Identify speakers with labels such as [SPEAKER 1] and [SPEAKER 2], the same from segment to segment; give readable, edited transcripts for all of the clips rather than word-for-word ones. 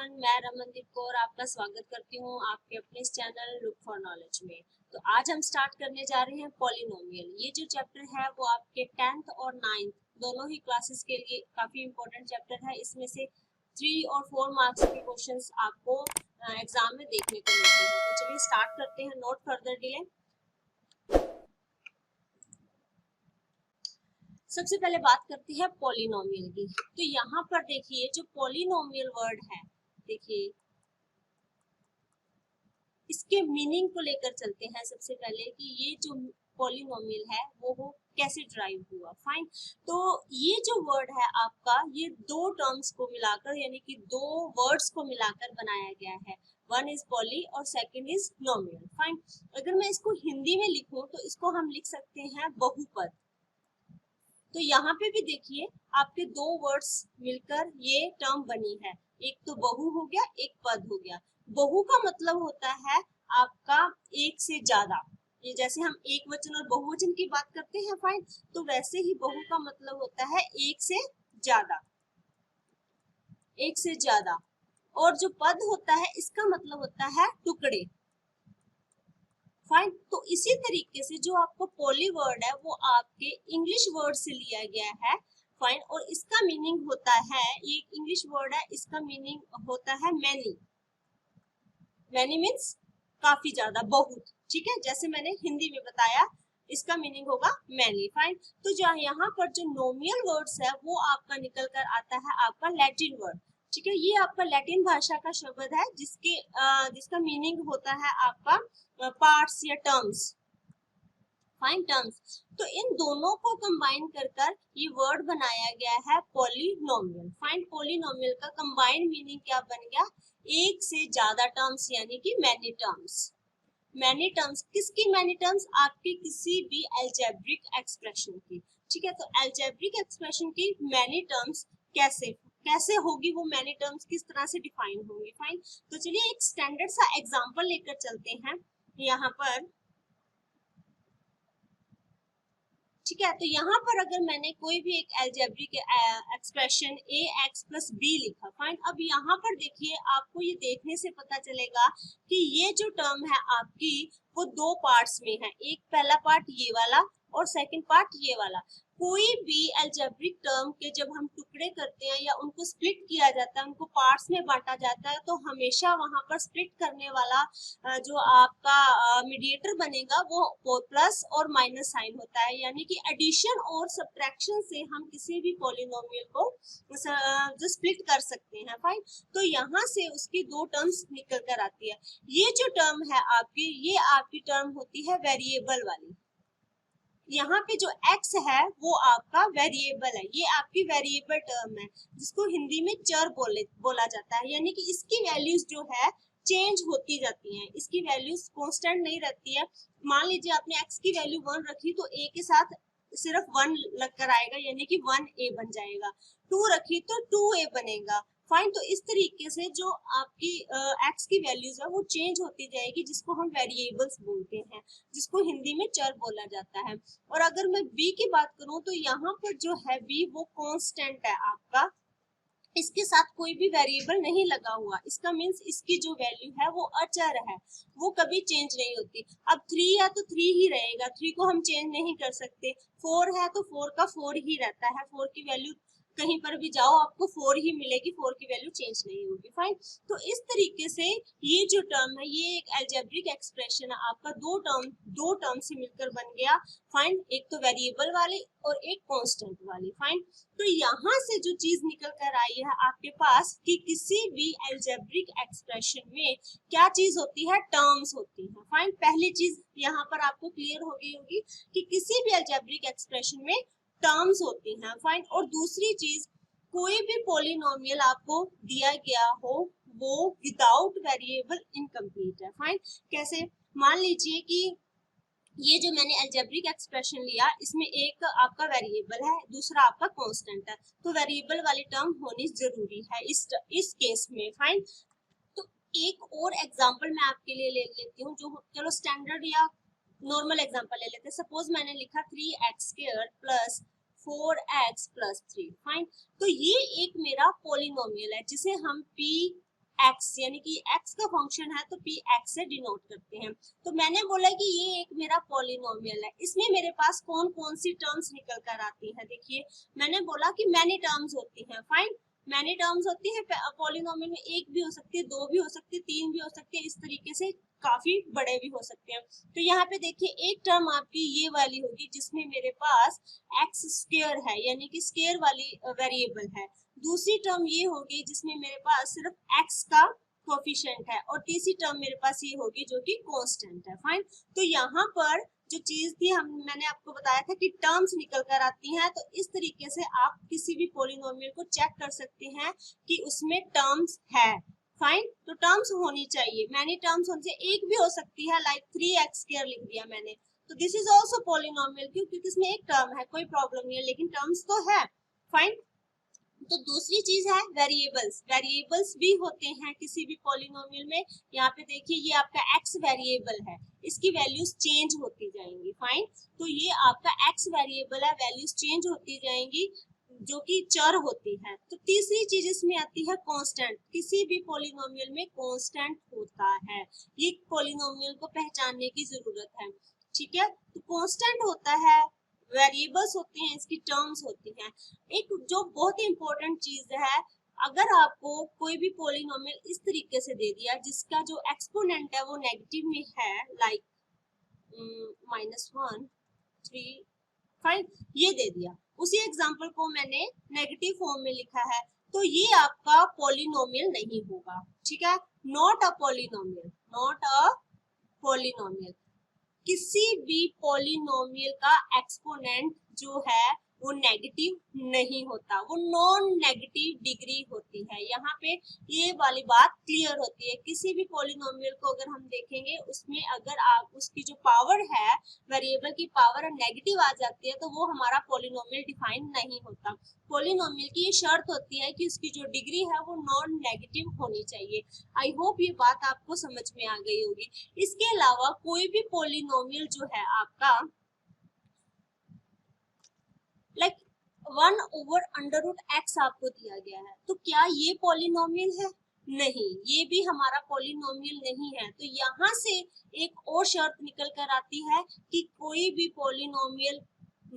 [SPEAKER 1] Everyone, मैं रमनदीप कौर आपका स्वागत करती हूँ आपके अपने इस चैनल लुक फॉर नॉलेज में। तो आज हम स्टार्ट करने जा रहे हैं पॉलिनोमियल। ये जो चैप्टर है वो आपके 10th और 9th दोनों ही क्लासेस के लिए काफी इंपॉर्टेंट चैप्टर है। इसमें से 3 और 4 मार्क्स के क्वेश्चंस आपको एग्जाम में देखने को मिलते हैं। तो चलिए स्टार्ट करते हैं, नोट फर्दर डिले। सबसे पहले बात करते हैं पॉलिनोमियल की। तो यहाँ पर देखिए जो पॉलिनोमियल वर्ड है, देखिए इसके मीनिंग को लेकर चलते हैं। सबसे पहले कि ये जो पॉलिनोमियल है वो कैसे ड्राइव हुआ। फाइन, तो ये जो वर्ड है आपका, ये दो टर्म्स को मिलाकर यानी कि दो वर्ड्स को मिलाकर बनाया गया है। वन इज पॉली और सेकंड इज नोमियल। फाइन, अगर मैं इसको हिंदी में लिखूं तो इसको हम लिख सकते हैं बहुपद। तो यहाँ पे भी देखिए आपके दो वर्ड्स मिलकर ये टर्म बनी है। एक तो बहु हो गया, एक पद हो गया। बहु का मतलब होता है आपका एक से ज्यादा। ये जैसे हम एक वचन और बहुवचन की बात करते हैं, फाइन, तो वैसे ही बहु का मतलब होता है एक से ज्यादा, एक से ज्यादा। और जो पद होता है इसका मतलब होता है टुकड़े। फाइन, तो इसी तरीके से जो आपको पॉली वर्ड है वो आपके इंग्लिश वर्ड से लिया गया है। फाइन, और इसका मीनिंग होता है, ये इंग्लिश वर्ड है, इसका मीनिंग होता है मैनी। मैनी मीन्स काफी ज्यादा, बहुत। ठीक है, जैसे मैंने हिंदी में बताया इसका मीनिंग होगा मैनी। फाइन, तो जो यहाँ पर जो नोमियल वर्ड्स है वो आपका निकल कर आता है आपका लैटिन वर्ड। ठीक है, ये आपका लैटिन भाषा का शब्द है जिसका मीनिंग होता है आपका पार्ट्स या टर्म्स। Fine, terms. तो इन दोनों को कंबाइन कर ये वर्ड बनाया गया है पॉलिनोमियल। फाइन, पॉलिनोमियल का कंबाइंड मीनिंग क्या बन गया, एक से ज्यादा टर्म्स यानी कि मैनी टर्म्स। मैनी टर्म्स किसकी मैनी टर्म्स, आपके किसी भी अलजेब्रिक एक्सप्रेशन की। ठीक है, तो अलजेब्रिक एक्सप्रेशन की मैनी टर्म्स कैसे कैसे होगी, वो मैनी टर्म्स किस तरह से डिफाइन होंगी। फाइन, तो चलिए एक स्टैंडर्ड सा एग्जांपल लेकर चलते हैं यहाँ पर। ठीक है, तो यहाँ पर अगर मैंने कोई भी एक algebraic expression ax plus B लिखा। फाइन, अब यहाँ पर देखिए आपको ये देखने से पता चलेगा कि ये जो टर्म है आपकी वो दो पार्ट्स में है। एक पहला पार्ट ये वाला और सेकंड पार्ट ये वाला। कोई भी अलजेब्रिक टर्म के जब हम टुकड़े करते हैं या उनको स्प्लिट किया जाता है, उनको पार्ट्स में बांटा जाता है, तो हमेशा वहां पर स्प्लिट करने वाला जो आपका मीडिएटर बनेगा वो प्लस और माइनस साइन होता है। यानी कि एडिशन और सब्ट्रैक्शन से हम किसी भी पॉलिनोमियल को जो स्प्लिट कर सकते हैं। फाइन, तो यहाँ से उसकी दो टर्म्स निकल कर आती है। ये जो टर्म है आपकी, ये आपकी टर्म होती है वेरिएबल वाली। यहाँ पे जो x है वो आपका वेरिएबल है, ये आपकी वेरिएबल टर्म है जिसको हिंदी में चर बोला जाता है। यानी कि इसकी वैल्यूज जो है चेंज होती जाती हैं, इसकी वैल्यूज कांस्टेंट नहीं रहती है। मान लीजिए आपने x की वैल्यू 1 रखी तो a के साथ सिर्फ 1 लगकर आएगा, यानी कि 1a बन जाएगा। 2 रखी तो 2a बनेगा। फाइन, तो इस तरीके से जो आपकी x की वैल्यूज है वो चेंज होती जाएगी, जिसको हम वेरिएबल्स बोलते हैं, जिसको हिंदी में चर बोला जाता है। और अगर मैं b की बात करूं तो यहाँ पर जो है b वो कांस्टेंट है आपका, इसके साथ कोई भी वेरिएबल नहीं लगा हुआ। इसका मीन्स इसकी जो वैल्यू है वो अचर है, वो कभी चेंज नहीं होती। अब 3 है तो 3 ही रहेगा, 3 को हम चेंज नहीं कर सकते। 4 है तो 4 का 4 ही रहता है, 4 की वैल्यू कहीं पर भी जाओ आपको 4 ही मिलेगी, 4 की वैल्यू चेंज नहीं होगी। फाइन, तो इस तरीके से ये जो टर्म है ये एक अलजेब्रिक एक्सप्रेशन है आपका, दो टर्म से मिलकर बन गया। फाइन, एक तो वेरिएबल वाली और एक कांस्टेंट वाली। फाइन, तो यहाँ से जो चीज निकल कर आई है आपके पास कि किसी भी अलजेब्रिक एक्सप्रेशन में क्या चीज होती है, टर्म्स होती है। फाइन, पहली चीज यहाँ पर आपको क्लियर हो गई होगी कि किसी भी अलजेब्रिक एक्सप्रेशन में टर्म्स होती हैं। फाइन, और दूसरी चीज, कोई भी पॉलिनोमियल आपको दिया गया हो वो विदाउट वेरिएबल इनकम्प्लीट है। फाइन, कैसे, मान लीजिए कि ये जो मैंने अलजेब्रिक एक्सप्रेशन लिया, इसमें एक आपका वेरिएबल है, दूसरा आपका कांस्टेंट है, तो वेरिएबल वाली टर्म होनी जरूरी है इस केस में। फाइन, तो एक और एग्जांपल मैं आपके लिए ले लेती हूँ, जो चलो स्टैंडर्ड या नॉर्मल एग्जांपल ले लेते हैं। सपोज मैंने लिखा 3x² plus 4x plus 3। Fine, तो ये एक मेरा पॉलिनोमियल है जिसे हम p एक्स, यानी कि एक्स का फंक्शन है तो पी एक्स से डिनोट करते हैं। तो मैंने बोला कि ये एक मेरा पॉलिनोमियल है, इसमें मेरे पास कौन कौन सी टर्म्स निकल कर आती है। देखिए मैंने बोला कि मैनी टर्म्स होती हैं, फाइन, मैनी टर्म्स होती है पॉलिनोमियल में, एक भी हो सकती है, दो भी हो सकती है, तीन भी हो सकती है, इस तरीके से काफी बड़े भी हो सकते हैं। तो यहाँ पे देखिए एक टर्म आपकी ये वाली होगी जिसमें मेरे पास एक्स स्क्वायर है, यानी कि स्क्वायर वाली वेरिएबल है। दूसरी टर्म ये होगी जिसमें मेरे पास सिर्फ एक्स का कोफिशिएंट है, और तीसरी टर्म मेरे पास ये होगी जो कि कांस्टेंट है, फाइन। तो यहाँ पर जो चीज थी मैंने आपको बताया था कि टर्म्स निकल कर आती हैं, तो इस तरीके से आप किसी भी पॉलिनोमियल को चेक कर सकते हैं कि उसमें टर्म्स है, फाइन। तो टर्म्स होनी चाहिए, मैनी टर्म्स होने से एक भी हो सकती है, लाइक 3x² लिख दिया मैंने, तो दिस इज ऑल्सो पॉलिनोमियल, क्योंकि इसमें एक टर्म है, कोई प्रॉब्लम नहीं है, लेकिन टर्म्स तो है, फाइन। तो दूसरी चीज है वेरिएबल्स, वेरिएबल्स भी होते हैं किसी भी पॉलिनोमियल में। यहाँ पे देखिए ये आपका एक्स वेरिएबल है, इसकी वैल्यूज चेंज होती जाएंगी, फाइन। तो ये आपका एक्स वेरिएबल है, वैल्यूज चेंज होती जाएंगी जो कि चर होती है। तो तीसरी चीज इसमें आती है कांस्टेंट, किसी भी पॉलिनोमियल में कांस्टेंट होता है, ये पॉलिनोमियल को पहचानने की जरूरत है, ठीक है। तो कांस्टेंट होता है, वेरिएबल्स होते हैं, इसकी टर्म्स होती हैं। एक जो बहुत ही इंपॉर्टेंट चीज है, अगर आपको कोई भी पॉलिनोमियल इस तरीके से दे दिया जिसका जो एक्सपोनेंट है वो नेगेटिव में है, लाइक -1 3 5, ये दे दिया, उसी एग्जांपल को मैंने नेगेटिव फॉर्म में लिखा है, तो ये आपका पॉलिनोमियल नहीं होगा, ठीक है। Not a polynomial, not a polynomial. किसी भी पॉलिनोमियल का एक्सपोनेंट जो है वो नेगेटिव नहीं होता, वो नॉन नेगेटिव डिग्री होती है। यहाँ पे ये वाली बात क्लियर होती है, किसी भी पॉलिनोमियल को अगर हम देखेंगे उसमें अगर आप उसकी जो पावर है, वेरिएबल की पावर नेगेटिव आ जाती है, तो वो हमारा पॉलिनोमियल डिफाइन नहीं होता। पॉलिनोमियल की ये शर्त होती है कि उसकी जो डिग्री है वो नॉन नेगेटिव होनी चाहिए। आई होप ये बात आपको समझ में आ गई होगी। इसके अलावा कोई भी पॉलिनोमियल जो है आपका, लाइक 1/√x आपको दिया गया है, तो क्या ये पॉलिनोमियल है? नहीं, ये भी हमारा पॉलिनोमियल नहीं है। तो यहाँ से एक और शर्त निकल कर आती है कि कोई भी पॉलिनोमियल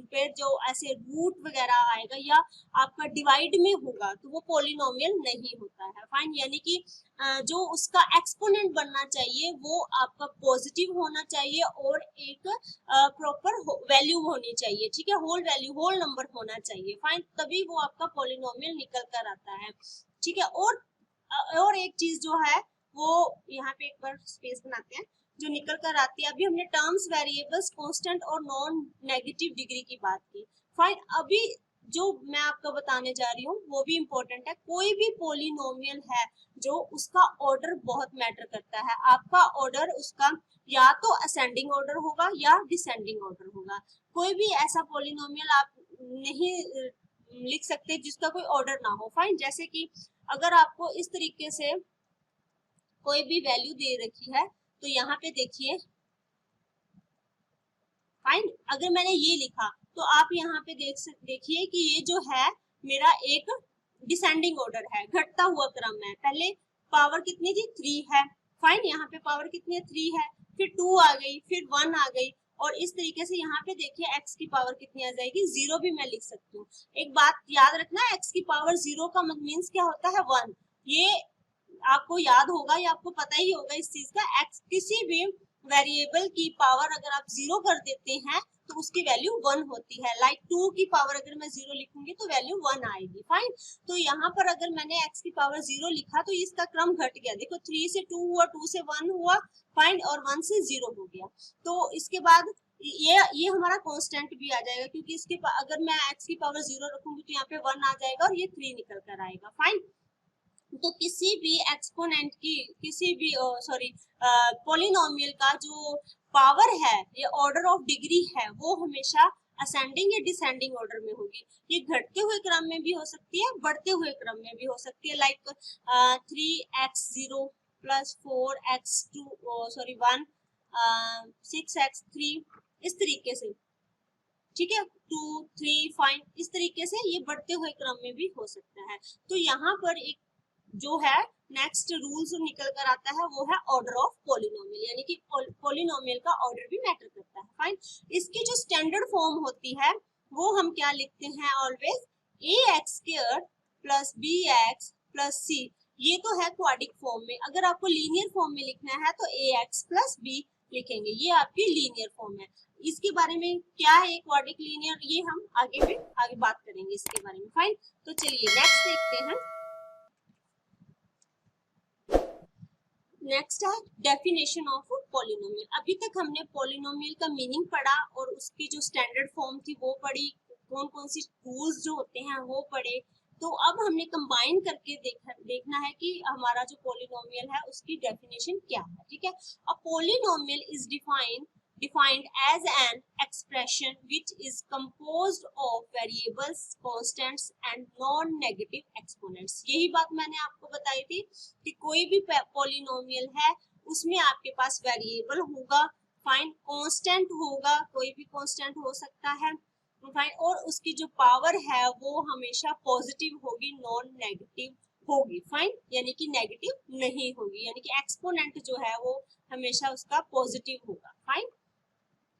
[SPEAKER 1] पे जो ऐसे रूट वगैरह आएगा या आपका डिवाइड में होगा तो वो पॉलिनोमियल नहीं होता है, फाइन। यानी कि जो उसका एक्सपोनेंट बनना चाहिए वो आपका पॉजिटिव होना चाहिए और एक प्रॉपर वैल्यू होनी चाहिए, ठीक है, होल वैल्यू, होल नंबर होना चाहिए, फाइन, तभी वो आपका पॉलिनोमियल निकल कर आता है, ठीक है। और एक चीज जो है वो यहाँ पे एक बार स्पेस बनाते हैं, जो निकल कर आती है, अभी हमने टर्म्स, वेरिएबल्स, कांस्टेंट और नॉन नेगेटिव डिग्री की बात की, फाइन। अभी जो मैं आपको बताने जा रही हूँ वो भी इम्पोर्टेंट है। कोई भी पॉलिनोमियल है जो उसका ऑर्डर बहुत मैटर करता है, आपका ऑर्डर उसका या तो असेंडिंग ऑर्डर होगा या डिसेंडिंग ऑर्डर होगा। कोई भी ऐसा पॉलिनोमियल आप नहीं लिख सकते जिसका कोई ऑर्डर ना हो, फाइन। जैसे कि अगर आपको इस तरीके से कोई भी वैल्यू दे रखी है, तो यहाँ पे देखिए, फाइन, अगर मैंने ये लिखा तो आप यहाँ पे देखिए कि ये जो है मेरा एक डिसेंडिंग ऑर्डर है, घटता हुआ क्रम है। पहले पावर कितनी थी? 3 है, फाइन। यहाँ पे पावर कितनी है? 3 है, फिर 2 आ गई, फिर 1 आ गई, और इस तरीके से यहाँ पे देखिए x की पावर कितनी आ जाएगी? 0 भी मैं लिख सकती हूँ। एक बात याद रखना, x की पावर 0 का मीन्स क्या होता है? 1। ये आपको याद होगा या आपको पता ही होगा इस चीज का। x किसी भी वेरिएबल की पावर अगर आप 0 कर देते हैं तो उसकी वैल्यू 1 होती है। लाइक 2 की पावर अगर मैं 0 लिखूंगी तो वैल्यू 1 आएगी, फाइन। तो यहाँ पर अगर मैंने x की पावर 0 लिखा तो इसका क्रम घट गया, देखो 3 से 2 हुआ, 2 से 1 हुआ, फाइन, और 1 से 0 हो गया। तो इसके बाद ये हमारा कांस्टेंट भी आ जाएगा, क्योंकि इसके अगर मैं x की पावर 0 रखूंगी तो यहाँ पे 1 आ जाएगा और ये 3 निकल कर आएगा, फाइन। तो किसी भी एक्सपोनेंट की, किसी भी सॉरी पॉलिनोमियल का जो पावर है, ये ऑर्डर ऑफ डिग्री है, वो हमेशा असेंडिंग या डिसेंडिंग ऑर्डर में होगी। ये घटते हुए क्रम में भी हो सकती है, बढ़ते हुए क्रम में भी हो सकती है, लाइक 3x0 प्लस 1 6x3, इस तरीके से, ठीक है, 2 3 फाइन, इस तरीके से ये बढ़ते हुए क्रम में भी हो सकता है। तो यहाँ पर एक जो है नेक्स्ट रूल जो निकल कर आता है वो है ऑर्डर ऑफ पॉलिनोमियल, यानी कि पॉलिनोमियल का ऑर्डर भी मैटर करता है। फाइन, इसकी जो स्टैंडर्ड फॉर्म होती है वो हम क्या लिखते हैं always, ax² plus bx plus c। ये तो है क्वाड्रिक फॉर्म में। अगर आपको लीनियर फॉर्म में लिखना है तो ax प्लस b लिखेंगे, ये आपकी लीनियर फॉर्म है। इसके बारे में क्या है क्वाड्रिक लीनियर, ये हम आगे बात करेंगे इसके बारे में। फाइन, तो चलिए नेक्स्ट देखते हैं। नेक्स्ट है डेफिनेशन ऑफ पॉलिनोमियल। अभी तक हमने पॉलिनोमियल का मीनिंग पढ़ा और उसकी जो स्टैंडर्ड फॉर्म थी वो पढ़ी, कौन कौन सी रूल्स जो होते हैं वो पढ़े। तो अब हमने कंबाइन करके देखना है कि हमारा जो पॉलिनोमियल है उसकी डेफिनेशन क्या है। ठीक है, a polynomial is defined as an expression which is composed of variables, constants and non-negative exponents। यही बात मैंने आपको बताई थी कि कोई भी पॉलिनोमियल है उसमें आपके पास वेरिएबल होगा, फाइन, कांस्टेंट होगा, कोई भी कांस्टेंट हो सकता है, फाइन, और उसकी जो पावर है वो हमेशा पॉजिटिव होगी, नॉन नेगेटिव होगी। फाइन, यानी कि नेगेटिव नहीं होगी, यानी कि एक्सपोनेंट जो है वो हमेशा उसका पॉजिटिव होगा। फाइन,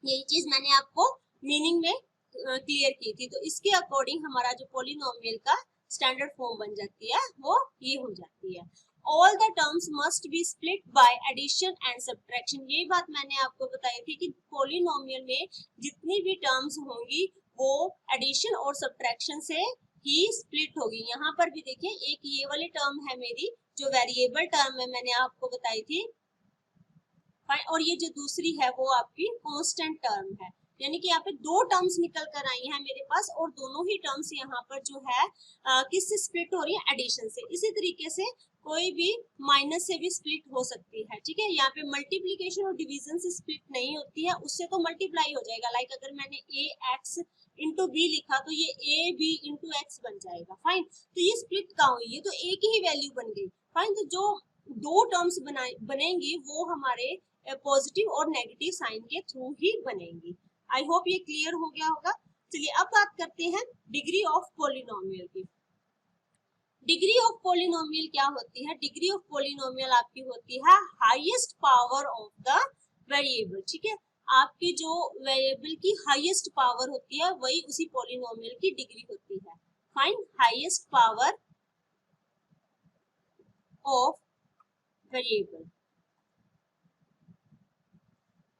[SPEAKER 1] यही चीज मैंने आपको मीनिंग में क्लियर की थी। तो इसके अकॉर्डिंग हमारा जो पॉलिनोमियल का स्टैंडर्ड फॉर्म बन जाती है वो ये हो जाती है, all the terms must be split by addition and subtraction. यही बात मैंने आपको बताई थी कि पॉलिनोमियल में जितनी भी टर्म्स होंगी वो एडिशन और सब्ट्रैक्शन से ही स्प्लिट होगी। यहाँ पर भी देखिए एक ये वाली टर्म है मेरी जो वेरिएबल टर्म है, मैंने आपको बताई थी, और ये जो दूसरी है वो आपकी कांस्टेंट टर्म है। यानी कि यहाँ पे दो टर्म्स निकल कर आई हैं मेरे पास और दोनों ही टर्म्स यहाँ पर जो है किससे स्प्लिट हो रही है, एडिशन से। इसी तरीके से कोई भी माइनस से भी स्प्लिट हो सकती है। ठीक है, यहाँ पे मल्टीप्लीकेशन और डिवीजन से स्प्लिट नहीं होती है, उससे तो मल्टीप्लाई हो जाएगा। लाइक अगर मैंने ax इंटू बी लिखा तो ये a b इंटू x बन जाएगा। फाइन, तो ये स्प्लिट कहाँ हुई, ये तो एक ही वैल्यू बन गई। फाइन, तो जो दो टर्म्स बनेंगी वो हमारे पॉजिटिव और नेगेटिव साइन के थ्रू ही बनेंगी। आई होप ये क्लियर हो गया होगा। चलिए अब बात करते हैं डिग्री ऑफ पॉलिनोमियल की। डिग्री ऑफ पॉलिनोमियल क्या होती है, डिग्री ऑफ पॉलिनोमियल आपकी होती है highest power of the variable. ठीक है, आपकी जो वेरिएबल की हाईएस्ट पावर होती है वही उसी पॉलिनोमियल की डिग्री होती है। Fine, highest power of variable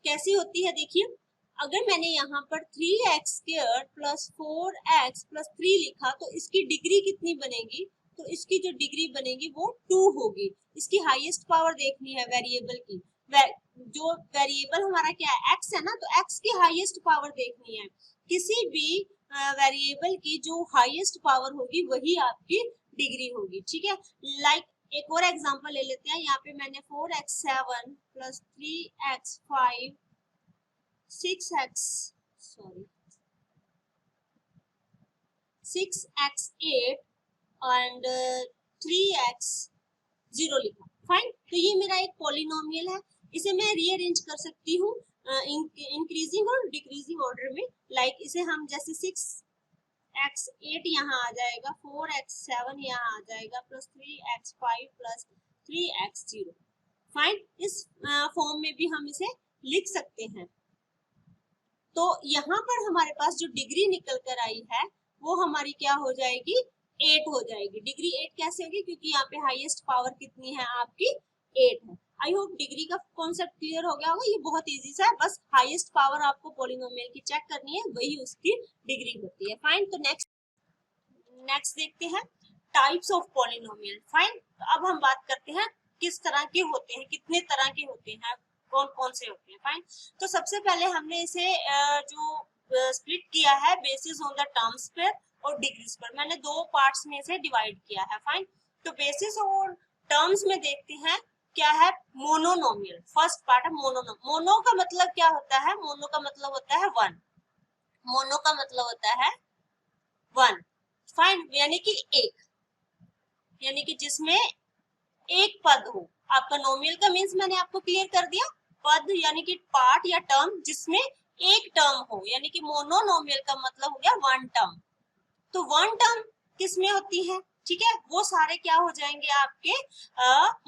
[SPEAKER 1] कैसी होती है, देखिए अगर मैंने यहाँ पर 3x² प्लस 4x प्लस 3 लिखा तो इसकी डिग्री कितनी बनेगी, तो इसकी जो डिग्री बनेगी वो 2 होगी। इसकी हाईएस्ट पावर देखनी है वेरिएबल की, जो वेरिएबल हमारा क्या है, x है ना, तो x की हाईएस्ट पावर देखनी है। किसी भी वेरिएबल की जो हाईएस्ट पावर होगी वही आपकी डिग्री होगी। ठीक है, लाइक एक और एग्जांपल ले लेते हैं। यहाँ पे मैंने 4x7 plus 3x5 6x8 and 3x0 लिखा। फाइन, तो ये मेरा एक पॉलिनोमियल है, इसे मैं रीअरेंज कर सकती हूँ इंक्रीजिंग और डिक्रीजिंग ऑर्डर में। लाइक इसे हम जैसे 6x8 यहाँ आ जाएगा, 4x7 यहाँ आ जाएगा, plus 3x5 plus 3x0। Fine, इस फॉर्म में भी हम इसे लिख सकते हैं। तो यहाँ पर हमारे पास जो डिग्री निकल कर आई है वो हमारी क्या हो जाएगी, 8 हो जाएगी। डिग्री 8 कैसे होगी, क्योंकि यहाँ पे हाईएस्ट पावर कितनी है आपकी, 8 है। आई होप डिग्री का कॉन्सेप्ट क्लियर हो गया होगा। ये बहुत इजी सा है, बस हाईएस्ट पावर आपको पॉलिनोमियल की चेक करनी है, वही उसकी डिग्री होती है। फाइन, तो नेक्स्ट देखते हैं टाइप्स ऑफ पॉलिनोमियल। फाइन, तो अब हम बात करते हैं किस तरह के होते हैं, कितने तरह के होते हैं, कौन कौन से होते हैं। फाइन, तो सबसे पहले हमने इसे जो स्प्लिट किया है बेसिस ऑन द टर्म्स पर और डिग्रीज पर, मैंने दो पार्ट्स में इसे डिवाइड किया है। फाइन, तो बेसिस और टर्म्स में देखते हैं क्या है, मोनोनोमियल। फर्स्ट पार्ट है मोनो का मतलब क्या होता है, मोनो का मतलब होता है वन, मोनो का मतलब होता है वन। फाइन, यानी कि एक, यानी कि जिसमें एक पद हो। आपका नोमियल का मीन्स मैंने आपको क्लियर कर दिया, पद यानी कि पार्ट या टर्म जिसमें एक टर्म हो, यानी कि मोनोनोमियल का मतलब हो गया वन टर्म। तो वन टर्म किस में होती है, ठीक है, वो सारे क्या हो जाएंगे आपके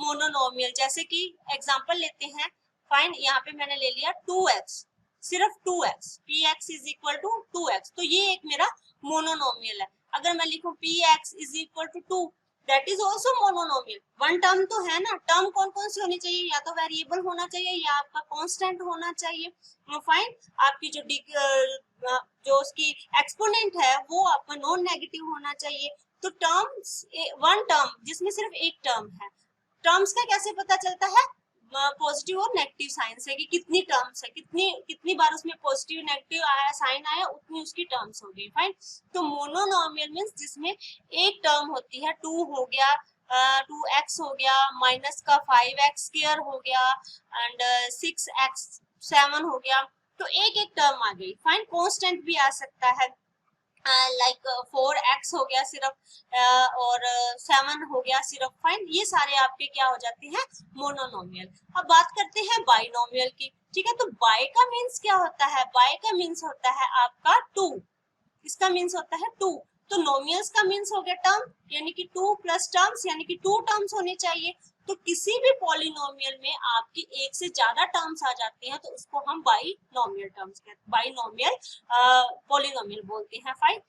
[SPEAKER 1] मोनोनोमियल। जैसे कि एग्जांपल लेते हैं, फाइन यहाँ पे मैंने ले लिया 2x, सिर्फ 2x, px is equal to 2x, तो ये एक मेरा मोनोनोमियल है। अगर मैं लिखूं px is equal to 2, that is also monomial. One term तो है ना, टर्म कौन कौन सी होनी चाहिए, या तो वेरिएबल होना चाहिए या आपका कांस्टेंट होना चाहिए। फाइन, आपकी जो उसकी एक्सपोनेंट है वो आपका नॉन नेगेटिव होना चाहिए। तो टर्म्स, वन टर्म जिसमें सिर्फ एक टर्म है, टर्म्स का कैसे पता चलता है, पॉजिटिव और नेगेटिव साइन से, कि कितनी टर्म्स है, कितनी कितनी बार उसमें पॉजिटिव नेगेटिव आया, साइन आया, उतनी उसकी टर्म्स हो गई। फाइन, तो मोनोनोमियल मींस जिसमें एक टर्म होती है, 2 हो गया, 2x हो गया, माइनस का 5x स्क्वायर हो गया, एंड 6x 7 हो गया, तो एक एक टर्म आ गई। फाइन, कांस्टेंट भी आ सकता है, लाइक 4x हो गया सिर्फ, और 7 हो गया सिर्फ। फाइन, ये सारे आपके क्या हो जाते हैं, मोनोनोमियल। अब बात करते हैं बाइनोमियल की। ठीक है, तो बाई का मीन्स क्या होता है, बाई का मीन्स होता है आपका 2, इसका मीन्स होता है 2। तो नोमियल्स का मीन्स हो गया टर्म, यानी कि 2 प्लस टर्म्स, यानी कि 2 टर्म्स होने चाहिए। तो किसी भी पॉलिनोमियल में आपकी एक से ज्यादा टर्म्स आ जाती हैं तो उसको हम बाइनोमियल टर्म्स कहते हैं, बाइनोमियल पॉलिनोमियल बोलते हैं। फाइन,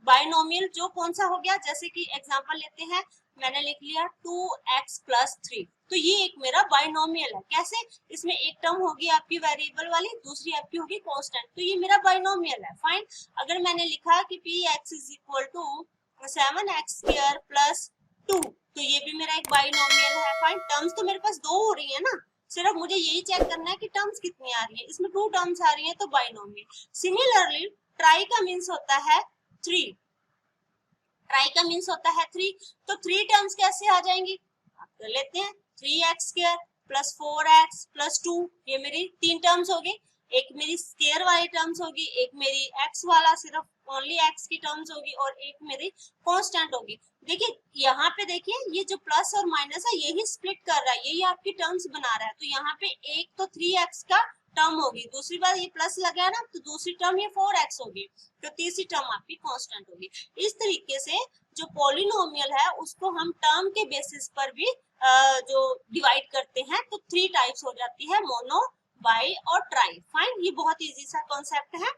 [SPEAKER 1] बाइनोमियल जो कौन सा हो गया, जैसे कि एग्जांपल लेते हैं, मैंने लिख लिया 2x प्लस 3, तो ये एक मेरा बाइनोमियल है। कैसे, इसमें एक टर्म होगी आपकी वेरिएबल वाली, दूसरी आपकी होगी कांस्टेंट, तो ये मेरा बाइनोमियल है। फाइन, अगर मैंने लिखा कि px is equal to 7x square plus 2, तो ये भी मेरा एक बाइनोमियल है। फाइन, टर्म्स तो मेरे पास 2 हो रही है ना, सिर्फ मुझे यही चेक करना है कि टर्म्स कितनी आ रही है, इसमें 2 टर्म्स आ रही है तो बाइनोमियल। सिमिलरली ट्राई का मीन्स होता है 3, ट्राई का मीन्स होता है 3, तो 3 टर्म्स कैसे आ जाएंगी, आप कर लेते हैं, 3x square plus 4x plus 2, ये मेरी 3 टर्म्स होगी। एक मेरी स्क्वायर वाली टर्म्स होगी, एक मेरी x वाला सिर्फ ओनली x की टर्म्स होगी, और एक मेरी कांस्टेंट होगी। देखिए यहाँ पे, देखिए ये जो प्लस और माइनस है यही स्प्लिट कर रहा है, यही आपकी टर्म्स बना रहा है। तो यहाँ पे एक तो 3x का टर्म होगी, दूसरी बार ये प्लस लगा है ना, तो दूसरी टर्म ये 4x होगी, तो तीसरी टर्म आपकी कांस्टेंट होगी। इस तरीके से जो पॉलिनोमियल है उसको हम टर्म के बेसिस पर भी जो डिवाइड करते हैं, तो 3 टाइप्स हो जाती है, मोनो, बाई और ट्राई। फाइन, ये बहुत इजी सा कॉन्सेप्ट है।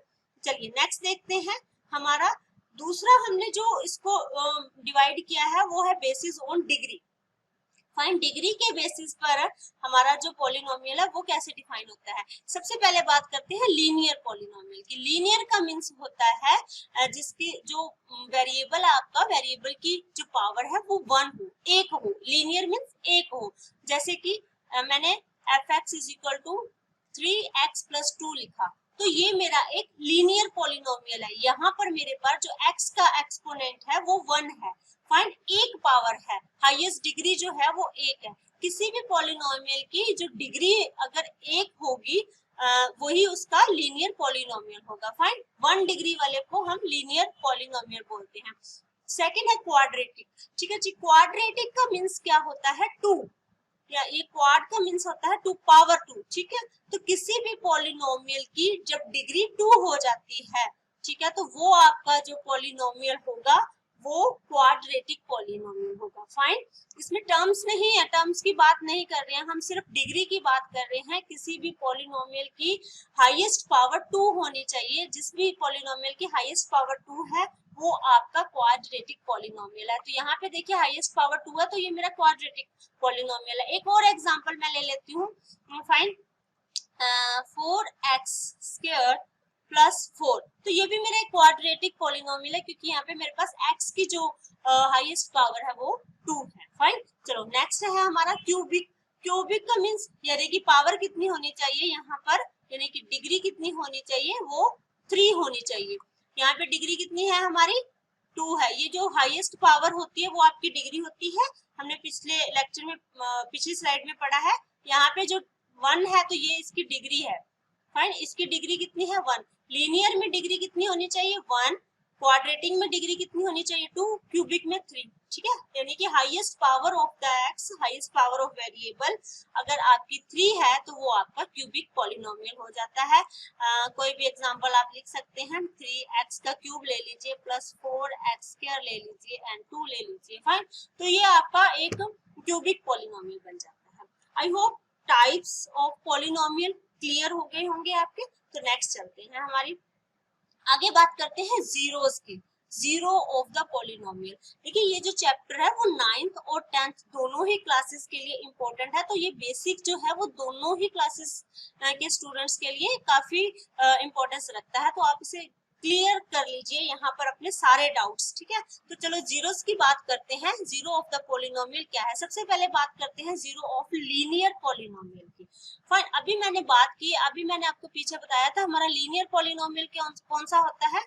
[SPEAKER 1] चलिए नेक्स्ट देखते हैं, हमारा दूसरा हमने जो इसको डिवाइड किया है वो है basis on degree. Fine, degree के बेसिस पर हमारा जो पॉलिनोमियल है वो कैसे डिफाइन होता है। सबसे पहले बात करते हैं लीनियर पॉलिनोमियल की। लीनियर का मीन्स होता है जिसकी जो वेरिएबल है, आपका वेरिएबल की जो पावर है वो 1 हो, एक हो। लीनियर मीन्स एक हो, जैसे कि मैंने fx is equal to 3x plus 2 लिखा, तो ये मेरा एक लीनियर पॉलिनोमियल है। यहाँ पर मेरे पास जो x का एक्सपोनेंट है वो 1 है। फाइंड, एक पावर है, हाईएस्ट डिग्री जो है वो एक है। किसी भी पॉलिनोमियल की जो डिग्री अगर एक होगी वही उसका लीनियर पॉलिनोमियल होगा। फाइंड, 1 डिग्री वाले को हम लीनियर पॉलिनोमियल बोलते हैं। सेकंड है क्वाड्रेटिक। ठीक है जी, क्वाड्रेटिक का मीन्स क्या होता है, 2, या ये क्वाड का मीन्स होता है 2 पावर 2। ठीक है, तो किसी भी पॉलिनोमियल की जब डिग्री 2 हो जाती है, ठीक है, तो वो आपका जो पॉलिनोमियल होगा वो क्वाड्रेटिक पॉलिनोमियल होगा। फाइन, इसमें टर्म्स नहीं है, टर्म्स की बात नहीं कर रहे हैं हम, सिर्फ डिग्री की बात कर रहे हैं। किसी भी पॉलिनोमियल की हाईएस्ट पावर 2 होनी चाहिए, जिस भी पॉलिनोमियल की हाईएस्ट पावर 2 है वो आपका क्वाड्रेटिक पॉलिनोमियल है। तो यहाँ पे देखिए हाईएस्ट पावर 2 है, तो ये मेरा क्वाड्रेटिक पॉलिनोमियल है। एक और एग्जांपल मैं ले लेती हूँ, फाइन, 4x स्क्वायर प्लस 4, तो ये भी मेरा एक क्वाड्रेटिक पॉलिनोमियल है, क्योंकि यहाँ पे मेरे पास x की जो हाईएस्ट पावर है वो 2 है। फाइन, चलो नेक्स्ट है हमारा क्यूबिक। क्यूबिक का मीन्स यानी कि पावर कितनी होनी चाहिए यहाँ पर, यानी कि डिग्री कितनी होनी चाहिए, वो 3 होनी चाहिए। यहाँ पे डिग्री कितनी है हमारी, 2 है। ये जो हाईएस्ट पावर होती है वो आपकी डिग्री होती है, हमने पिछले लेक्चर में पिछली स्लाइड में पढ़ा है। यहाँ पे जो 1 है तो ये इसकी डिग्री है। फाइन, इसकी डिग्री कितनी है, 1। लीनियर में डिग्री कितनी होनी चाहिए, 1। क्वाड्रेटिक में डिग्री कितनी होनी चाहिए 2, क्यूबिक में 3, ठीक है। यानी कि highest power of the x, highest power of variable अगर आपकी 3 है तो वो आपका क्यूबिक पॉलिनोमियल हो जाता है। कोई भी एग्जांपल आप लिख सकते हैं, 3x का क्यूब ले लीजिए प्लस 4x² ले लीजिए एंड 2 ले लीजिए, फाइन। तो ये आपका एक क्यूबिक पॉलिनोमियल बन जाता है। I hope types of polynomial clear हो गए होंगे आपके। तो नेक्स्ट चलते हैं, हमारी आगे बात करते हैं जीरोस की, जीरो ऑफ द पॉलिनोमियल। देखिए ये जो चैप्टर है वो 9th और 10th दोनों ही क्लासेस के लिए इम्पोर्टेंट है। तो ये बेसिक जो है वो दोनों ही क्लासेस के स्टूडेंट्स के लिए काफी इम्पोर्टेंस रखता है। तो आप इसे क्लियर कर लीजिए यहाँ पर अपने सारे डाउट्स, ठीक है। तो चलो जीरोस की बात करते हैं। जीरो ऑफ द पॉलिनोमियल क्या है? सबसे पहले बात करते हैं जीरो ऑफ लीनियर पॉलिनोमियल की। फाइन, अभी मैंने बात की, अभी मैंने आपको पीछे बताया था हमारा लीनियर पॉलिनोमियल कौन सा होता है,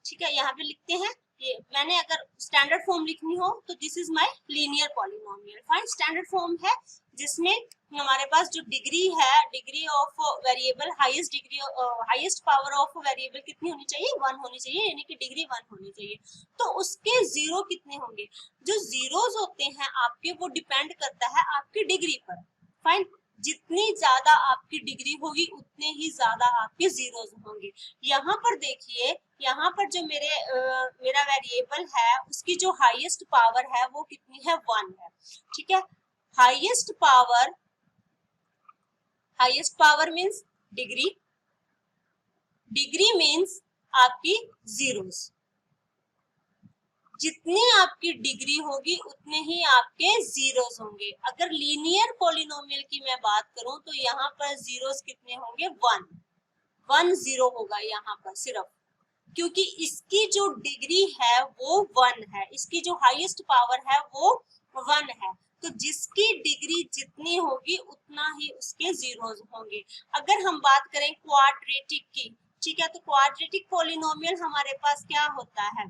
[SPEAKER 1] ठीक है। यहाँ पे लिखते हैं, ये मैंने अगर स्टैंडर्ड फॉर्म लिखनी हो तो this is my linear polynomial. Fine, standard form है जिसमें हमारे पास जो डिग्री है, degree of variable, highest degree, highest power of variable कितनी होनी चाहिए 1 होनी चाहिए, यानी कि डिग्री 1 होनी चाहिए। तो उसके जीरो कितने होंगे? जो जीरोस होते हैं आपके वो डिपेंड करता है आपकी डिग्री पर। फाइन, जितनी ज्यादा आपकी डिग्री होगी उतने ही ज्यादा आपके जीरोस होंगे। यहाँ पर देखिए, यहाँ पर जो मेरा वेरिएबल है उसकी जो हाईएस्ट पावर है वो कितनी है 1 है, ठीक है। Highest power means degree, degree means आपकी जीरोस। जितनी आपकी डिग्री होगी उतने ही आपके जीरोस होंगे। अगर लीनियर पॉलिनोमियल की मैं बात करूं तो यहाँ पर जीरोस कितने होंगे 1 0 होगा यहाँ पर सिर्फ, क्योंकि इसकी जो डिग्री है वो 1 है, इसकी जो हाईएस्ट पावर है वो 1 है। तो जिसकी डिग्री जितनी होगी उतना ही उसके जीरोस होंगे। अगर हम बात करें क्वाड्रेटिक की, ठीक है, तो क्वाड्रेटिक पॉलिनोमियल हमारे पास क्या होता है,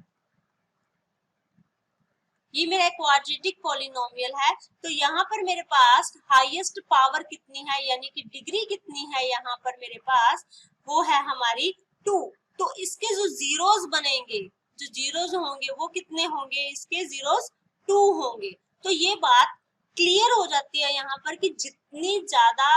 [SPEAKER 1] ये मेरा क्वाड्रेटिक पॉलिनोमियल है। तो यहाँ पर मेरे पास हाईएस्ट पावर कितनी है, यानी कि डिग्री कितनी है यहाँ पर मेरे पास, वो है हमारी 2। तो इसके जो जीरोस बनेंगे, जो जीरोस होंगे वो कितने होंगे, इसके जीरोस 2 होंगे। तो ये बात क्लियर हो जाती है यहाँ पर कि जितनी ज्यादा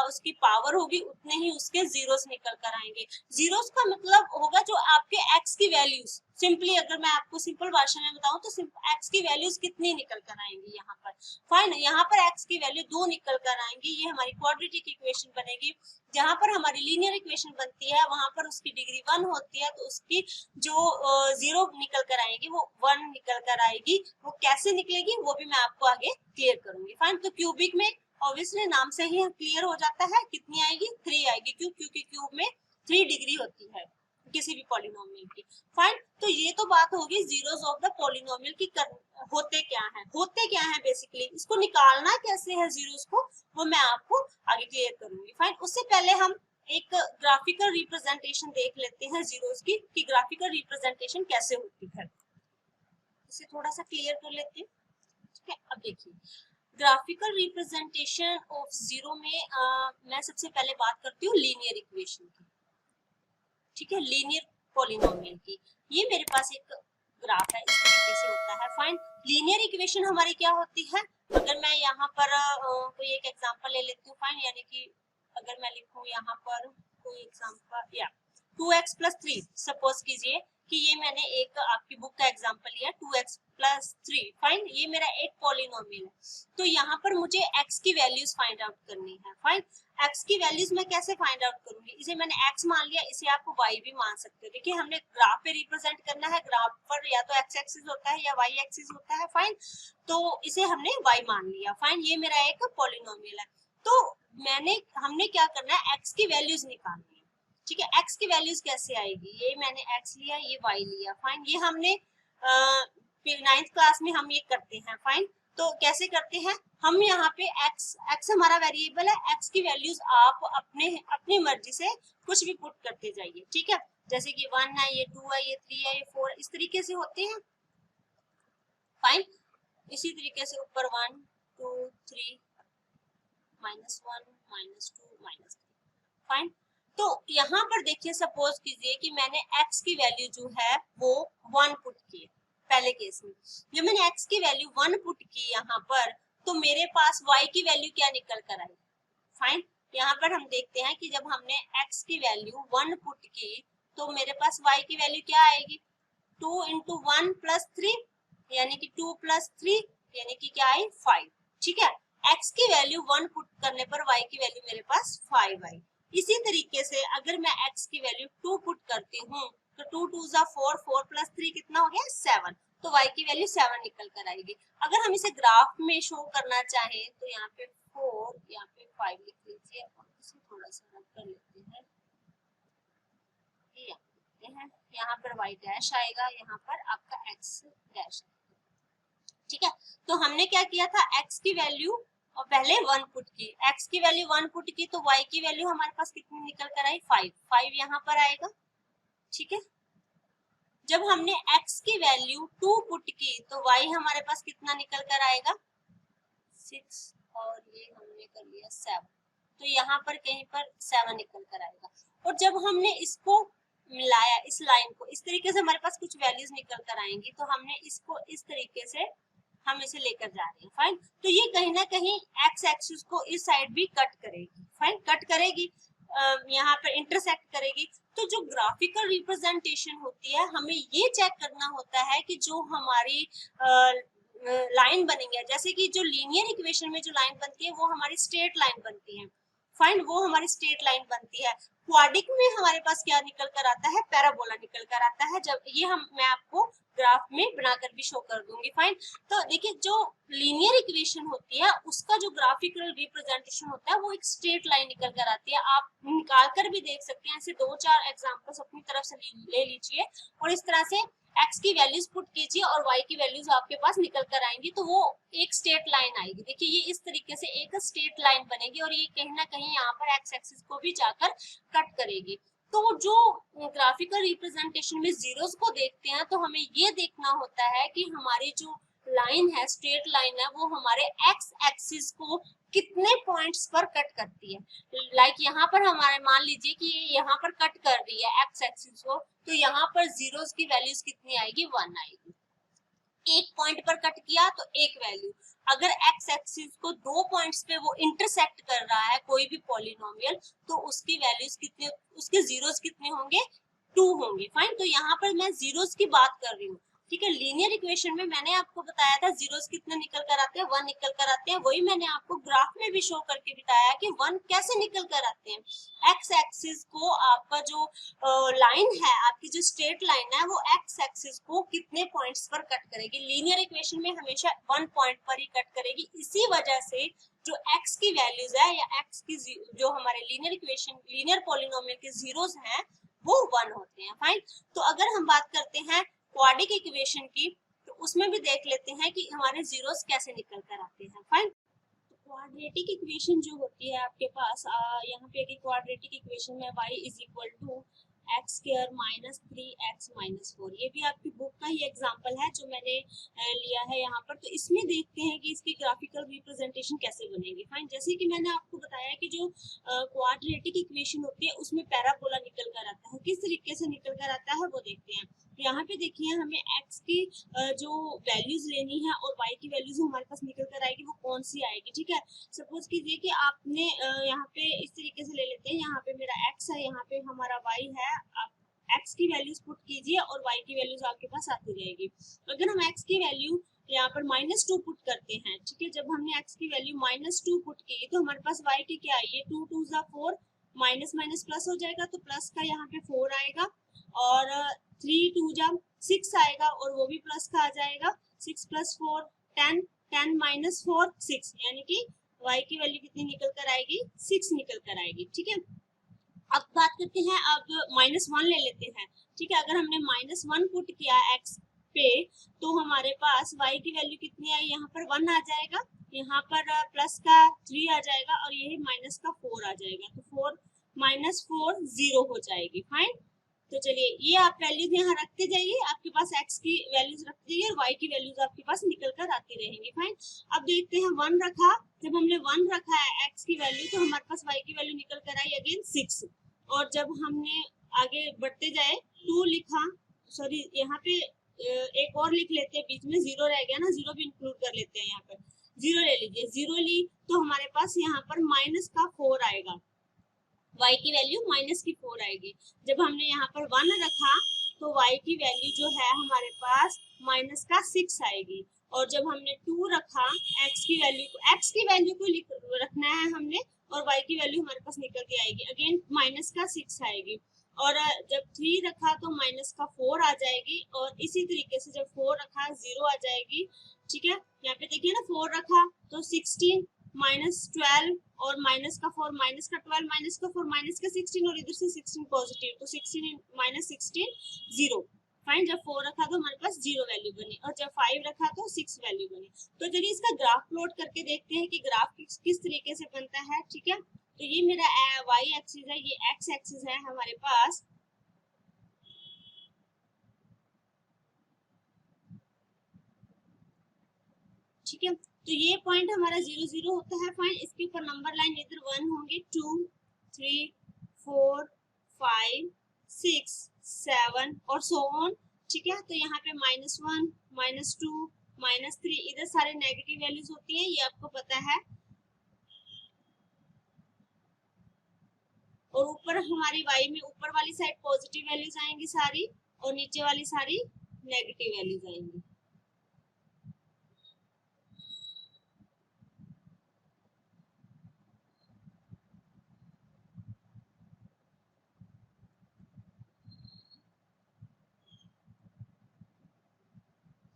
[SPEAKER 1] उसकी पावर होगी उतने ही उसके जीरोस निकल कर आएंगे। जीरोस का मतलब होगा जो आपके एक्स की वैल्यूज, सिंपली अगर मैं आपको सिंपल भाषा में बताऊं तो एक्स की वैल्यूज कितनी निकल कर आएंगी यहाँ पर। फाइन, यहाँ पर एक्स की वैल्यू 2 निकल कर आएंगी, ये हमारी क्वाड्रेटिक इक्वेशन बनेगी। जहां पर हमारी लीनियर इक्वेशन बनती है वहां पर उसकी डिग्री 1 होती है, तो उसकी जो जीरो निकल कर आएगी वो 1 निकल कर आएगी। वो कैसे निकलेगी वो भी मैं आपको आगे क्लियर करूंगी। फाइन, तो क्यूबिक में ऑब्वियसली नाम से ही क्लियर हो जाता है, कितनी आएगी 3 आएगी, क्यों, क्योंकि क्यूब में 3 डिग्री होती है किसी भी पॉलिनोमियल की। फाइन, तो ये तो बात होगी जीरोस ऑफ द पॉलिनोमियल की होते क्या है बेसिकली, इसको निकालना कैसे है जीरोस को, वो मैं आपको आगे क्लियर करूंगी। फाइन, उससे पहले हम एक ग्राफिकल रिप्रेजेंटेशन देख लेते हैं जीरोस की, कि ग्राफिकल रिप्रेजेंटेशन कैसे होती है, इसे थोड़ा सा क्लियर कर लेते हैं, ठीक है। अब देखिए ग्राफिकल रिप्रेजेंटेशन ऑफ जीरो में मैं सबसे पहले बात करती हूँ लीनियर इक्वेशन की, ठीक है, लीनियर पॉलिनोमियल की। ये मेरे पास एक ग्राफ है, इस तरीके से होता है। फाइन, लीनियर इक्वेशन हमारी क्या होती है, अगर मैं यहाँ पर कोई एक एग्जांपल ले लेती हूँ। फाइन, यानी कि अगर मैं लिखूँ यहाँ पर कोई एग्जांपल, या 2x + 3 सपोज कीजिए कि ये मैंने एक आपकी बुक का एग्जांपल लिया 2x + 3। फाइन, ये मेरा एक पॉलिनोमियल है। तो यहाँ पर मुझे x की वैल्यूज फाइंड आउट करनी है। फाइन, x की वैल्यूज मैं कैसे फाइंड आउट करूंगी, इसे मैंने x मान लिया, इसे आप y भी मान सकते हो। देखिए हमने ग्राफ पे रिप्रेजेंट करना है, ग्राफ पर या तो x एक्सिस होता है या y एक्सिस होता है। फाइन, तो इसे हमने y मान लिया। फाइन, ये मेरा एक पॉलिनोमियल है। तो हमने क्या करना है, x की वैल्यूज निकालनी है, ठीक है। x की वैल्यूज कैसे आएगी, ये मैंने x लिया, ये y लिया। फाइन, ये हमने 9th क्लास में हम ये करते हैं। फाइन, तो कैसे करते हैं हम, यहाँ पे x हमारा वेरिएबल है, x की वैल्यूज आप अपनी मर्जी से कुछ भी पुट करते जाइए, ठीक है। जैसे कि 1 है, ये 2 है, ये 3 है, ये 4 है, इस तरीके से होते हैं। फाइन, इसी तरीके से ऊपर 1 2 3 -1 -2 -3। फाइन, तो यहाँ पर देखिए सपोज कीजिए कि मैंने x की वैल्यू जो है वो 1 पुट की पहले केस में। जब मैंने x की वैल्यू 1 पुट की यहाँ पर, तो मेरे पास y की वैल्यू क्या निकल कर आई? फाइन। यहाँ पर हम देखते हैं कि जब हमने x की वैल्यू 1 पुट की तो मेरे पास y की वैल्यू क्या आएगी? 2 इंटू 1 प्लस 3 यानी कि 2 प्लस 3 यानी कि क्या आई? 5। ठीक है, x की वैल्यू 1 पुट करने पर y की वैल्यू मेरे पास 5 आई। इसी तरीके से अगर मैं x की वैल्यू 2 पुट करती हूँ तो 2 2 जा 4, 4 प्लस 3 कितना हो गया? 7। तो y की वैल्यू 7 निकल कर आएगी। अगर हम इसे ग्राफ में शो करना चाहें तो यहाँ पे 4, यहाँ पे 5 लिख लीजिए और इसे थोड़ा सा रब कर लेते हैं। यहाँ पर y डैश आएगा, यहाँ पर आपका x डैश। ठीक है, तो हमने क्या किया था? x की वैल्यू और पहले 1 पुट की, x की वैल्यू 1 पुट की तो y की वैल्यू हमारे पास कितनी निकल कर आई? 5। 5 यहाँ पर आएगा। ठीक है, जब हमने x की वैल्यू 2 पुट की तो y हमारे पास कितना निकल कर आएगा? 6 और ये हमने कर लिया 7, तो यहाँ पर कहीं पर 7 निकल कर आएगा। और जब हमने इसको मिलाया, इस लाइन को इस तरीके से हमारे पास कुछ वैल्यूज निकल कर आएंगी, तो हमने इसको इस तरीके से हम इसे लेकर जा रहे हैं। फाइन, तो ये कहीं ना कहीं एक्स एक्सिस को इस साइड भी कट करेगी। फाइन, कट करेगी, यहाँ पर इंटरसेक्ट करेगी। तो जो ग्राफिकल रिप्रेजेंटेशन होती है, हमें ये चेक करना होता है कि जो हमारी लाइन बनेंगे, जैसे कि जो लीनियर इक्वेशन में जो लाइन बनती है वो हमारी स्ट्रेट लाइन बनती है। फाइन, वो हमारी स्ट्रेट लाइन बनती है। क्वाड्रिक में हमारे पास क्या निकल कर आता है? पैराबोला निकल कर आता है। जब ये मैं आपको ग्राफ में बनाकर भी शो कर दूंगी। फाइन, तो देखिए जो लीनियर इक्वेशन होती है उसका जो ग्राफिकल रिप्रेजेंटेशन होता है वो एक स्ट्रेट लाइन निकल कर आती है। आप निकाल कर भी देख सकते हैं, ऐसे 2-4 एग्जांपल्स अपनी तरफ से ले लीजिए और इस तरह से x की वैल्यूज पुट कीजिए और y की वैल्यूज आपके पास निकल कर आएंगी, तो वो एक स्ट्रेट लाइन आएगी। देखिए ये इस तरीके से एक स्ट्रेट लाइन बनेगी और ये कहीं ना कहीं यहाँ पर x एक्सिस को भी जाकर कट करेगी। तो जो ग्राफिकल रिप्रेजेंटेशन में जीरोस को देखते हैं तो हमें ये देखना होता है कि हमारी जो लाइन है, स्ट्रेट लाइन है, वो हमारे x एक्सिस को कितने पॉइंट्स पर कट करती है। लाइक यहाँ पर हमारे मान लीजिए कि यहाँ पर कट कर रही है x एक्सिस को, तो यहाँ पर जीरोस की वैल्यूज कितनी आएगी? 1 आएगी। एक पॉइंट पर कट किया तो एक वैल्यू। अगर x एक्सिस को 2 पॉइंट्स पे वो इंटरसेक्ट कर रहा है कोई भी पॉलिनोमियल, तो उसकी वैल्यूज कितने, उसके जीरोस कितने होंगे? 2 होंगे। फाइन, तो यहाँ पर मैं जीरोस की बात कर रही हूँ। ठीक है, लीनियर इक्वेशन में मैंने आपको बताया था जीरोस कितने निकल कर आते हैं? 1 निकल कर आते हैं। वही मैंने आपको ग्राफ में भी शो करके बताया कि 1 कैसे निकल कर आते हैं। एक्स एक्सिस को आपका जो लाइन है, आपकी जो स्ट्रेट लाइन है, वो एक्स एक्सिस को कितने पॉइंट्स पर कट करेगी? लीनियर इक्वेशन में हमेशा 1 पॉइंट पर ही कट करेगी। इसी वजह से जो x की वैल्यूज है या x की जो हमारे लीनियर इक्वेशन, लीनियर पॉलिनोमियल के जीरोस हैं वो 1 होते हैं। फाइन, तो अगर हम बात करते हैं क्वाड्रिक इक्वेशन की, तो उसमें भी देख लेते हैं कि हमारे जीरोस कैसे निकल कर आते हैं। फाइन, क्वाड्रेटिक इक्वेशन जो होती है आपके पास, यहाँ पे एक क्वाड्रेटिक इक्वेशन में y is equal to X square minus 3x minus 4, ये भी आपकी बुक का ही एग्जांपल है जो मैंने लिया है यहाँ पर। तो इसमें देखते हैं कि इसकी ग्राफिकल रिप्रेजेंटेशन कैसे बनेगी। फाइन, जैसे कि मैंने आपको बताया कि जो क्वाड्रेटिक इक्वेशन होती है उसमें पैराबोला निकल कर आता है। किस तरीके से निकल कर आता है वो देखते हैं। यहाँ पे देखिए हमें x की जो वैल्यूज लेनी है और y की वैल्यूज हमारे पास निकल कर आएगी, वो कौन सी आएगी? ठीक है, सपोज कीजिए कि आपने यहाँ पे इस तरीके से ले लेते हैं, यहाँ पे मेरा x है, यहाँ पे हमारा y है। आप x की वैल्यूज पुट कीजिए और y की वैल्यूज आपके पास आती रहेगी। अगर हम x की वैल्यू यहाँ पर -2 पुट करते हैं, ठीक है, जब हमने x की वैल्यू -2 पुट की तो हमारे पास y की क्या आई है? 2 2 जा 4, माइनस माइनस प्लस हो जाएगा, तो प्लस का यहाँ पे 4 आएगा और 3 2 जा 6 आएगा और वो भी प्लस का आ जाएगा। 6 + 4 10, 10 - 4 6, यानी कि y की वैल्यू कितनी निकल कर आएगी? 6 निकल कर आएगी। ठीक है, अब बात करते हैं, अब -1 ले लेते हैं। ठीक है, अगर हमने -1 पुट किया x पे तो हमारे पास y की वैल्यू कितनी आई? यहाँ पर 1 आ जाएगा, यहाँ पर प्लस का 3 आ जाएगा और यही माइनस का 4 आ जाएगा, तो 4 - 4 0 हो जाएगी। फाइन, तो चलिए ये आप वैल्यूज यहाँ रखते जाइए, आपके पास x की वैल्यूज रखते जाइए और y की वैल्यूज आपके पास निकल कर आती रहेंगी। फाइन, अब देखते हैं 1 रखा, जब हमने 1 रखा है x की वैल्यू तो हमारे पास y की वैल्यू निकल कर आई अगेन 6। और जब हमने आगे बढ़ते जाए 2 लिखा, सॉरी यहाँ पे एक और लिख लेते हैं, बीच में 0 रह गया ना, 0 भी इंक्लूड कर लेते हैं। यहाँ पर 0 ले लीजिए, 0 ली तो हमारे पास यहाँ पर माइनस का 4 आएगा, y की वैल्यू माइनस की 4 आएगी। जब हमने यहाँ पर 1 रखा तो y की वैल्यू जो है हमारे पास माइनस का 6 आएगी। और जब हमने 2 रखा, x की वैल्यू को रखना है हमने, और y की वैल्यू हमारे पास निकल के आएगी, अगेन माइनस का 6 आएगी। और जब 3 रखा तो माइनस का 4 आ जाएगी, और इसी तरीके से जब 4 रखा 0 आ जाएगी। ठीक है, यहाँ पे देखिए ना, 4 रखा तो 16 माइनस 12 और माइनस का 4 माइनस का 12 माइनस का 4 माइनस का 16 और इधर से 16 पॉजिटिव, तो 16 माइनस 16 0। फाइन, जब 4 रखा तो हमारे पास 0 वैल्यू बनी, और जब 5 रखा तो 6 वैल्यू बनी। तो चलिए इसका ग्राफ प्लॉट करके देखते हैं कि ग्राफ किस तरीके से बनता है। ठीक है, तो ये मेरा y एक्सिस है, ये x एक्सिस है हमारे पास। ठीक है, तो ये पॉइंट हमारा 0 0 होता है। फाइन, इसके ऊपर नंबर लाइन इधर 1 होंगे, 2 3 4 5 6 7 और सो ऑन। ठीक है, तो यहाँ पे -1 -2 -3 इधर सारे नेगेटिव वैल्यूज होती हैं, ये आपको पता है। और ऊपर हमारी y में ऊपर वाली साइड पॉजिटिव वैल्यूज आएंगी सारी, और नीचे वाली सारी नेगेटिव वैल्यूज आएंगी।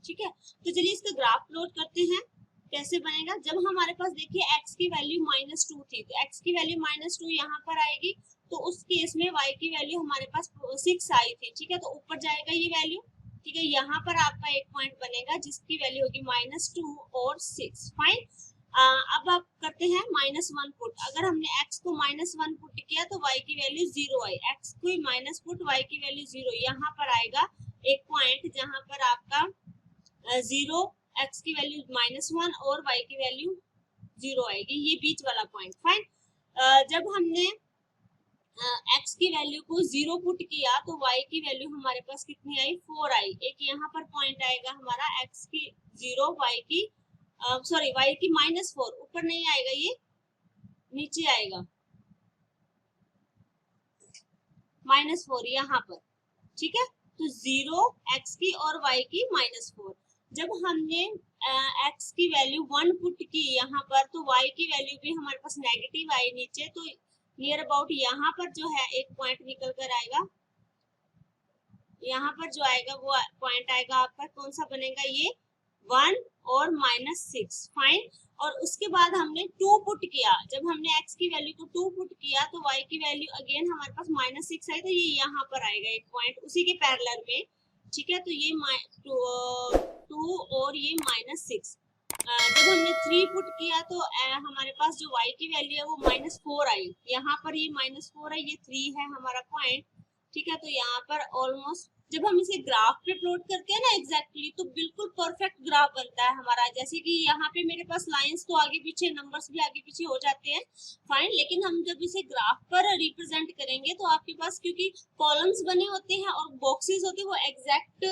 [SPEAKER 1] ठीक है, तो चलिए इसका ग्राफ प्लॉट करते हैं, कैसे बनेगा। जब हमारे पास देखिए x की वैल्यू -2 थी, तो x की वैल्यू -2 यहाँ पर आएगी, तो उस केस में y की वैल्यू हमारे पास 6 आई थी। ठीक है, तो ऊपर जाएगा ये वैल्यू। ठीक है, यहाँ पर आपका एक पॉइंट बनेगा जिसकी वैल्यू होगी -2 और 6। फाइन, अब आप करते हैं -1 पुट। अगर हमने x को -1 पुट किया तो y की वैल्यू 0 आई, x को माइनस पुट, y की वैल्यू 0। यहाँ पर आएगा एक पॉइंट जहाँ पर आपका 0, x की वैल्यू -1 और y की वैल्यू 0 आएगी, ये बीच वाला पॉइंट। फाइन, जब हमने x की वैल्यू को 0 पुट किया तो y की वैल्यू हमारे पास कितनी आई, 4 आई। एक यहाँ पर पॉइंट आएगा हमारा x की 0, y की सॉरी y की -4, ऊपर नहीं आएगा, ये नीचे आएगा -4 यहाँ पर। ठीक है, तो 0 x की और y की -4। जब हमने x की वैल्यू 1 पुट की यहाँ पर, तो y की वैल्यू भी हमारे पास नेगेटिव आई नीचे, तो नियर अबाउट यहाँ पर जो है एक पॉइंट निकल कर आएगा। यहाँ पर जो आएगा वो पॉइंट आएगा आपका, कौन सा बनेगा, ये 1 और -6। फाइन, और उसके बाद हमने 2 पुट किया। जब हमने x की वैल्यू को 2 पुट किया तो y की वैल्यू अगेन हमारे पास -6 आई, तो ये यहाँ पर आएगा एक पॉइंट उसी के पैरेलल में। ठीक है, तो ये 2 और ये -6। जब हमने 3 पुट किया तो हमारे पास जो y की वैल्यू है वो -4 आई, यहाँ पर ये -4 है, ये 3 है हमारा पॉइंट। ठीक है, तो यहाँ पर ऑलमोस्ट जब हम इसे ग्राफ पे प्लॉट करते हैं ना एग्जैक्टली, तो बिल्कुल परफेक्ट ग्राफ बनता है हमारा। जैसे कि यहाँ पे मेरे पास लाइंस तो आगे पीछे, नंबर्स भी आगे पीछे हो जाते हैं। फाइन, लेकिन हम जब इसे ग्राफ पर रिप्रेजेंट करेंगे तो आपके पास, क्योंकि कॉलम्स बने होते हैं और बॉक्सेस होते हैं, वो एग्जैक्ट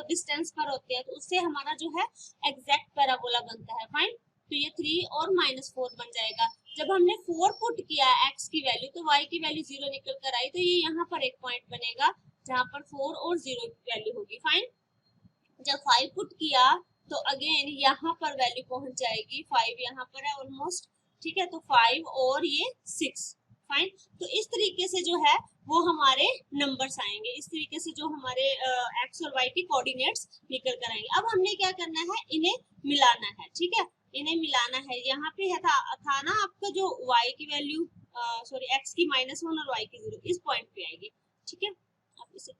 [SPEAKER 1] डिस्टेंस पर होते हैं, तो उससे हमारा जो है एग्जैक्ट पैराबोला बनता है। फाइन, तो ये 3 और -4 बन जाएगा। जब हमने 4 पुट किया x की वैल्यू, तो y की वैल्यू 0 निकल कर आई, तो ये यहाँ पर एक पॉइंट बनेगा जहाँ पर 4 और 0 की वैल्यू होगी। फाइन, जब 5 पुट किया तो अगेन यहाँ पर वैल्यू पहुंच जाएगी, 5 यहाँ पर है ऑलमोस्ट। ठीक है, तो 5 और ये 6। फाइन, तो इस तरीके से जो है वो हमारे नंबर्स आएंगे, इस तरीके से जो हमारे x और y की कोऑर्डिनेट्स निकल कर आएंगे। अब हमने क्या करना है, इन्हें मिलाना है। ठीक है, इन्हें मिलाना है। यहाँ पे है था ना आपका जो y की वैल्यू, सॉरी x की -1 और y की 0, इस पॉइंट पे आएगी। ठीक है, अब इसे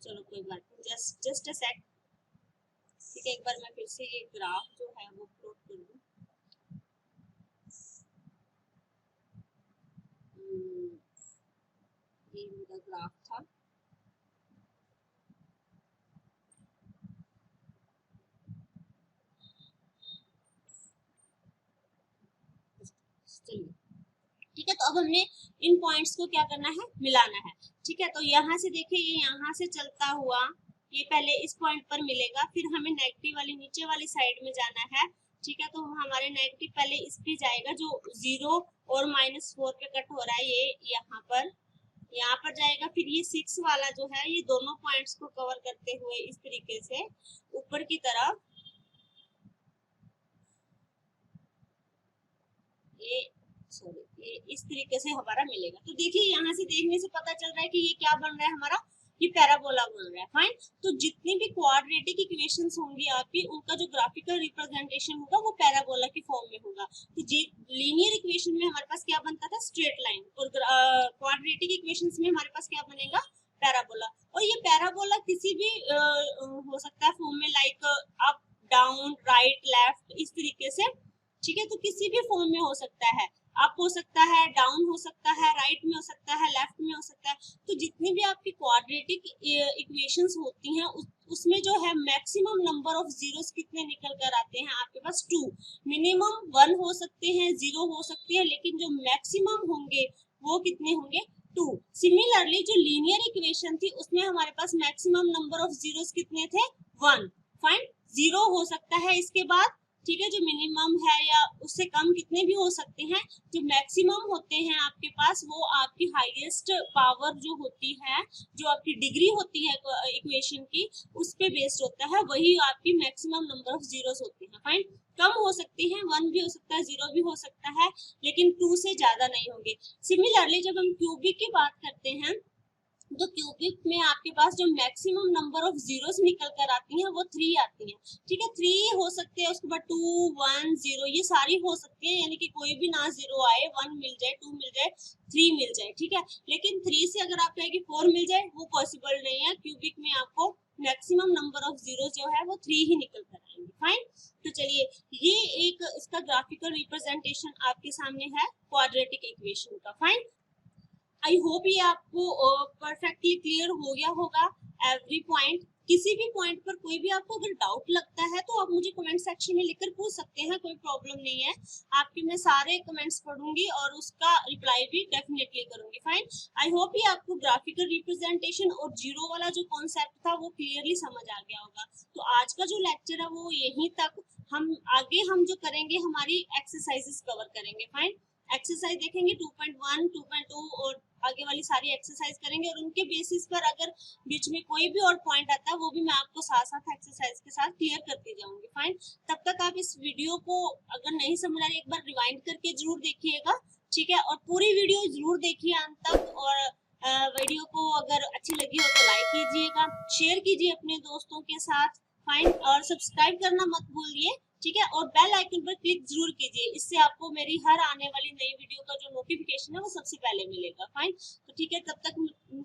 [SPEAKER 1] चलो कोई बात नहीं, जस्ट अ सेक। ठीक है, एक बार मैं फिर से ये ग्राफ जो है वो प्लॉट कर दूं। ये मेरा ग्राफ था। चलिए, ठीक है, तो अब हमने इन पॉइंट्स को क्या करना है, मिलाना है। ठीक है, तो यहाँ से देखिए ये यहाँ से चलता हुआ ये पहले इस पॉइंट पर मिलेगा, फिर हमें नेगेटिव वाली नीचे वाली साइड में जाना है। ठीक है, तो हमारे नेगेटिव पहले इस पे जाएगा जो 0 और -4 पे कट हो रहा है, ये यहाँ पर जाएगा। फिर ये 6 वाला जो है ये दोनों पॉइंट्स को कवर करते हुए इस तरीके से ऊपर की तरफ ये इस तरीके से हमारा मिलेगा। तो देखिए यहाँ से देखने से पता चल रहा है कि ये क्या बन रहा है हमारा, ये पैराबोला बन रहा है। फाइन, तो जितनी भी क्वाड्रेटिक इक्वेशंस होंगी आपकी, उनका जो ग्राफिकल रिप्रेजेंटेशन होगा वो पैराबोला की फॉर्म में होगा। तो लीनियर इक्वेशन में हमारे पास क्या बनता था, स्ट्रेट लाइन, और क्वाड्रेटिक इक्वेशंस में हमारे पास क्या बनेगा, पैराबोला। और ये पैराबोला किसी भी हो सकता है फॉर्म में, like up down right left इस तरीके से। ठीक है, तो किसी भी फॉर्म में हो सकता है, अप हो सकता है, डाउन हो सकता है, राइट में हो सकता है, लेफ्ट में हो सकता है। तो जितनी भी आपकी क्वाड्रेटिक इक्वेशंस होती हैं उसमें जो है मैक्सिमम नंबर ऑफ जीरोस कितने निकल कर आते हैं आपके पास, 2। मिनिमम 1 हो सकते हैं, 0 हो सकती है, लेकिन जो मैक्सिमम होंगे वो कितने होंगे, 2। सिमिलरली जो लीनियर इक्वेशन थी उसमें हमारे पास मैक्सिमम नंबर ऑफ जीरोस कितने थे, 1। फाइन, 0 हो सकता है इसके बाद। ठीक है, जो मिनिमम है या उससे कम कितने भी हो सकते हैं। जो मैक्सिमम होते हैं आपके पास वो आपकी हाईएस्ट पावर जो होती है, जो आपकी डिग्री होती है इक्वेशन की, उस पे बेस्ड होता है, वही आपकी मैक्सिमम नंबर ऑफ जीरोस होती है। फाइन, कम हो सकती हैं, 1 भी हो सकता है, 0 भी हो सकता है, लेकिन 2 से ज्यादा नहीं होंगे। सिमिलरली जब हम क्यूबिक की बात करते हैं तो क्यूबिक में आपके पास जो मैक्सिमम नंबर ऑफ जीरोस निकल कर आती हैं वो 3 आती हैं। ठीक है, 3 हो सकते हैं, उसके बाद 2 1 0 ये सारी हो सकती है, यानी कि कोई भी ना 0 आए, 1 मिल जाए, 2 मिल जाए, 3 मिल जाए। ठीक है, लेकिन 3 से अगर आप कहें कि 4 मिल जाए, वो पॉसिबल नहीं है। क्यूबिक में आपको मैक्सिमम नंबर ऑफ जीरोस जो है वो 3 ही निकल कर आएंगे। फाइन, तो चलिए ये एक इसका ग्राफिकल रिप्रेजेंटेशन आपके सामने है क्वाड्रेटिक इक्वेशन का। फाइन, आई होप ये आपको परफेक्टली क्लियर हो गया होगा एवरी पॉइंट। किसी भी पॉइंट पर कोई भी आपको अगर डाउट लगता है तो आप मुझे कमेंट सेक्शन में लिखकर पूछ सकते हैं, कोई प्रॉब्लम नहीं है। आपके मैं सारे कमेंट्स पढ़ूंगी और उसका रिप्लाई भी डेफिनेटली करूंगी। फाइन, आई होप ये आपको ग्राफिकल रिप्रेजेंटेशन और जीरो वाला जो कॉन्सेप्ट था वो क्लियरली समझ आ गया होगा। तो आज का जो लेक्चर है वो यहीं तक। हम जो करेंगे हमारी एक्सरसाइजेस कवर करेंगे। फाइन, एक्सरसाइज देखेंगे 2.1 2.2 और आगे वाली सारी एक्सरसाइज करेंगे, और उनके बेसिस पर अगर बीच में कोई भी और पॉइंट आता है वो भी मैं आपको साथ साथ एक्सरसाइज के साथ क्लियर करती जाऊंगी। फाइन, तब तक आप इस वीडियो को अगर नहीं समझ आ रही एक बार रिवाइंड करके जरूर देखिएगा। ठीक है, और पूरी वीडियो जरूर देखिए अंत तक, और वीडियो को अगर अच्छी लगी हो तो लाइक कीजिएगा, शेयर कीजिए अपने दोस्तों के साथ। फाइन, और सब्सक्राइब करना मत भूलिए। ठीक है, और बेल आइकन पर क्लिक जरूर कीजिए, इससे आपको मेरी हर आने वाली नई वीडियो का जो नोटिफिकेशन है वो सबसे पहले मिलेगा। फाइन, तो ठीक है, तब तक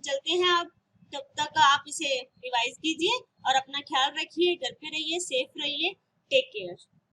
[SPEAKER 1] चलते हैं आप, तब तक आप इसे रिवाइज कीजिए और अपना ख्याल रखिए, घर पे रहिए, सेफ रहिए, टेक केयर।